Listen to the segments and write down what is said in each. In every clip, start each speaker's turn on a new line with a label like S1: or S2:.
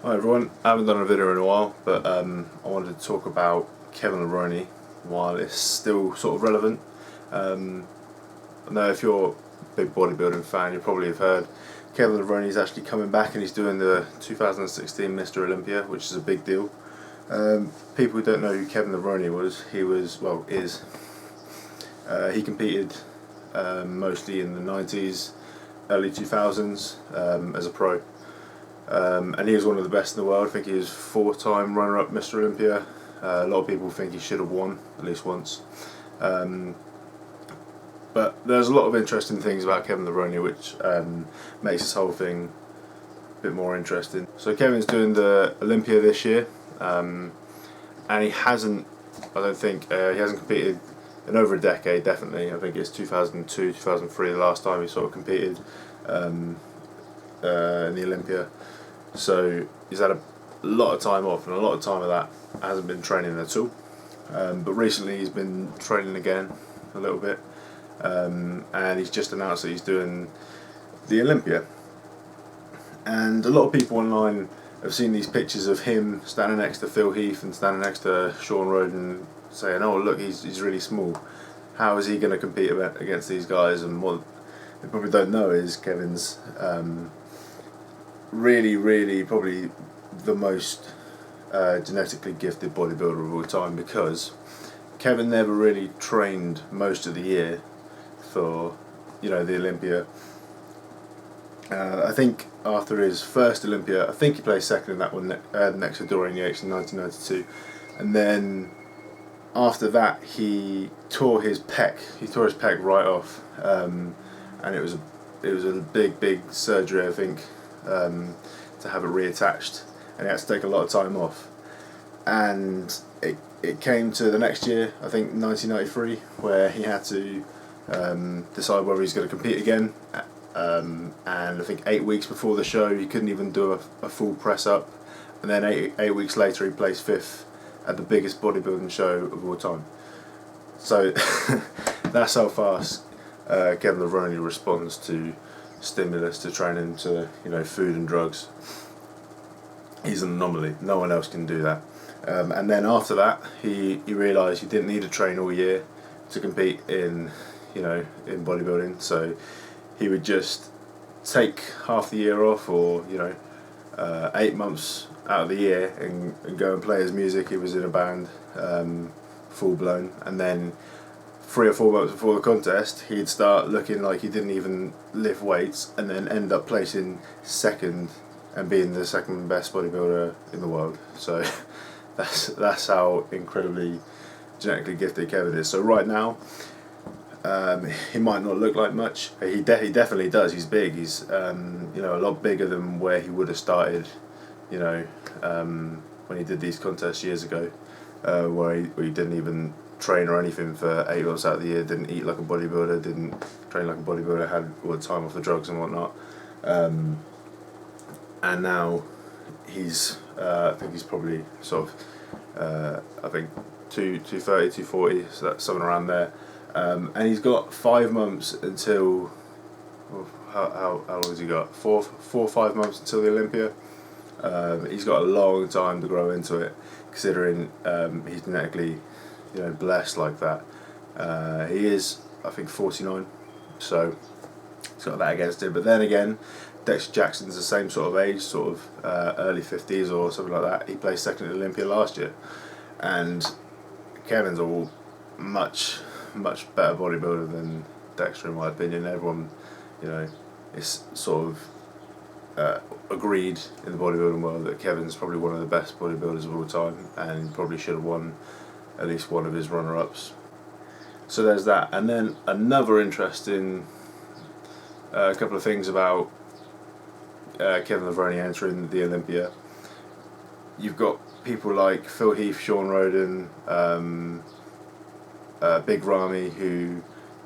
S1: Hi everyone, I haven't done a video in a while, but I wanted to talk about Kevin Levrone while it's still sort of relevant. I know if you're a big bodybuilding fan, you probably have heard Kevin Levrone is actually coming back and he's doing the 2016 Mr Olympia, which is a big deal. People who don't know who Kevin Levrone was, he competed mostly in the 90s, early 2000s as a pro. And he was one of the best in the world. I think he was 4-time runner-up Mr Olympia. A lot of people think he should have won at least once. But there's a lot of interesting things about Kevin Levrone which makes this whole thing a bit more interesting. So Kevin's doing the Olympia this year, and he hasn't competed in over a decade, definitely. I think it's 2002, 2003 the last time he sort of competed in the Olympia. So he's had a lot of time off, and a lot of time of that hasn't been training at all. But recently he's been training again a little bit, and he's just announced that he's doing the Olympia. And a lot of people online have seen these pictures of him standing next to Phil Heath and standing next to Sean Roden, saying, "Oh look, he's really small. How is he going to compete against these guys?" And what they probably don't know is Kevin's really probably the most genetically gifted bodybuilder of all time, because Kevin never really trained most of the year for the Olympia. I think after his first Olympia, I think he placed second in that one next to Dorian Yates in 1992, and then after that he tore his pec. He tore his pec right off, and it was a big surgery, I think, to have it reattached, and he had to take a lot of time off. And it came to the next year, I think 1993, where he had to decide whether he's going to compete again. And I think 8 weeks before the show he couldn't even do a full press up, and then eight weeks later he placed 5th at the biggest bodybuilding show of all time. So that's how fast Kevin Levrone responds to stimulus, to training, to food and drugs. He's an anomaly. No one else can do that. And then after that, he realised he didn't need to train all year to compete in in bodybuilding. So he would just take half the year off, or 8 months out of the year, and go and play his music. He was in a band, full blown, and then 3 or 4 months before the contest he'd start looking like he didn't even lift weights, and then end up placing second and being the second best bodybuilder in the world. So that's how incredibly genetically gifted Kevin is. So right now, he might not look like much. He definitely does. He's big. He's a lot bigger than where he would have started when he did these contests years ago, where he didn't even train or anything for 8 months out of the year, didn't eat like a bodybuilder, didn't train like a bodybuilder, had all the time off the drugs and whatnot. And now he's I think he's probably sort of I think 230, 240, so that's something around there. And he's got 5 months until, how long has he got? 4 or 5 months until the Olympia. He's got a long time to grow into it, considering he's genetically blessed like that. He is, I think, 49, so he's got that against him. But then again, Dexter Jackson's the same sort of age, sort of early 50s or something like that. He placed second at Olympia last year, and Kevin's all much better bodybuilder than Dexter, in my opinion. Everyone, is sort of agreed in the bodybuilding world that Kevin's probably one of the best bodybuilders of all time, and probably should have won at least one of his runner-ups. So there's that. And then another interesting couple of things about Kevin Levrone entering the Olympia. You've got people like Phil Heath, Sean Roden, Big Ramy, who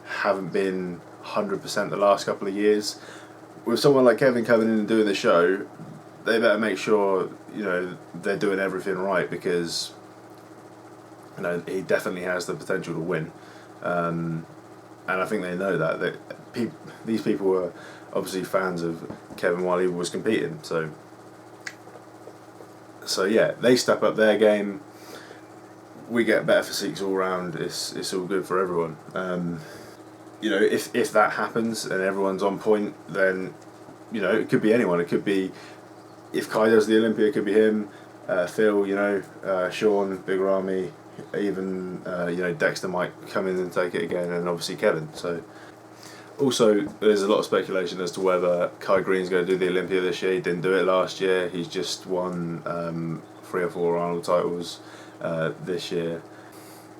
S1: haven't been 100% the last couple of years. With someone like Kevin coming in and doing the show, they better make sure they're doing everything right, because he definitely has the potential to win, and I think they know that these people were obviously fans of Kevin while he was competing. So So yeah, they step up their game. We get better physiques all round. It's all good for everyone. You know, if that happens and everyone's on point, then you know it could be anyone. It could be if Kai does the Olympia, it could be him, Phil. You know, Sean, Big Ramy, even you know Dexter might come in and take it again, and obviously Kevin. So. Also, there's a lot of speculation as to whether Kai Green's going to do the Olympia this year. He didn't do it last year. He's just won 3 or 4 Arnold titles this year.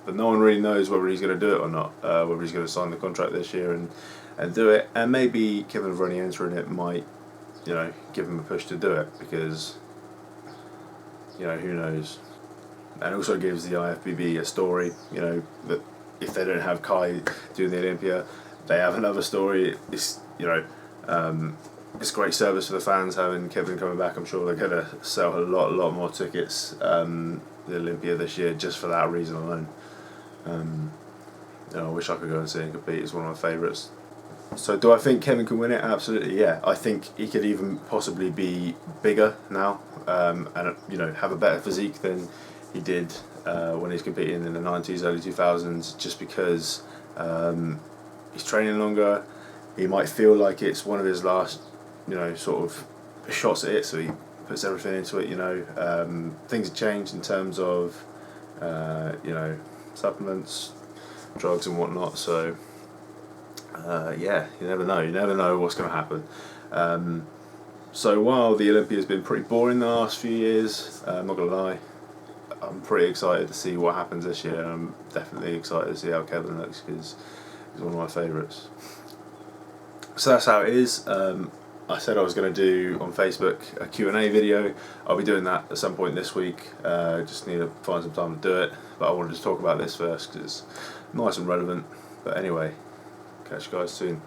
S1: But no one really knows whether he's going to do it or not, whether he's going to sign the contract this year and do it. And maybe Kevin Levrone entering it might, you know, give him a push to do it because, you know, who knows. And also gives the IFBB a story, you know, that if they don't have Kai doing the Olympia, they have another story. It's, you know, it's great service for the fans having Kevin coming back. I'm sure they're going to sell a lot more tickets the Olympia this year just for that reason alone. You know, I wish I could go and see him compete. It's one of my favourites. So do I think Kevin can win it? Absolutely, yeah. I think he could even possibly be bigger now and you know have a better physique than he did when he was competing in the 90s, early 2000s, just because he's training longer. He might feel like it's one of his last, you know, sort of shots at it, so he puts everything into it. You know, things have changed in terms of, you know, supplements, drugs, and whatnot. So, yeah, you never know. You never know what's going to happen. So while the Olympia has been pretty boring the last few years, I'm not gonna lie, I'm pretty excited to see what happens this year. I'm definitely excited to see how Kevin looks because he's one of my favourites. So that's how it is. I said I was going to do on Facebook a Q&A video. I'll be doing that at some point this week. Just need to find some time to do it. But I wanted to talk about this first because it's nice and relevant. But anyway, catch you guys soon.